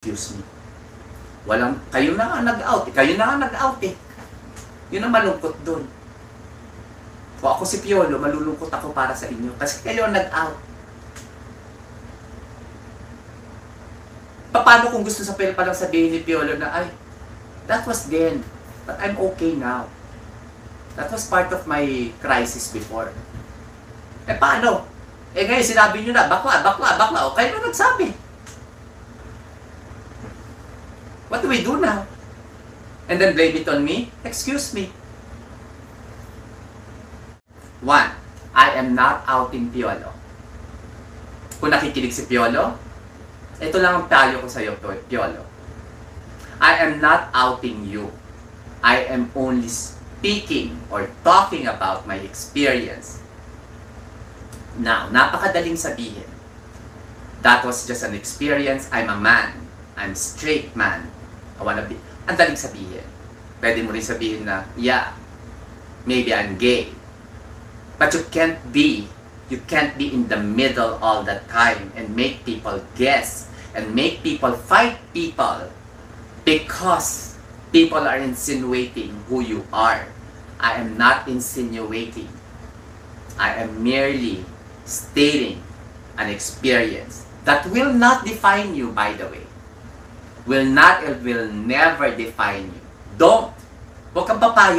Excuse me. Kayo na nga nag-out eh. Kayo na nga nag-out eh. Yun ang malungkot doon. Kung ako si Piolo, malulungkot ako para sa inyo. Kasi kayo ang nag-out. Paano kung gusto sa pera palang sabihin ni Piolo na, ay, that was then, but I'm okay now. That was part of my crisis before. Eh paano? Eh ngayon sinabi nyo na, bakla. O kayo na nagsabi. What do we do now? And then blame it on me? Excuse me. 1. I am not outing Piolo. Kung nakikinig si Piolo, ito lang ang payo ko sa iyo, Piolo. I am not outing you. I am only speaking or talking about my experience. Now, napakadaling sabihin. That was just an experience. I'm a man. I'm straight man. I wanna be. Ang daling sabihin. Pwede mo rin sabihin na, yeah, maybe I'm gay. But you can't be in the middle all the time and make people guess and make people fight people because people are insinuating who you are. I am not insinuating. I am merely stating an experience that will not define you, by the way. It will never define you. Don't. Huwag kang papaya.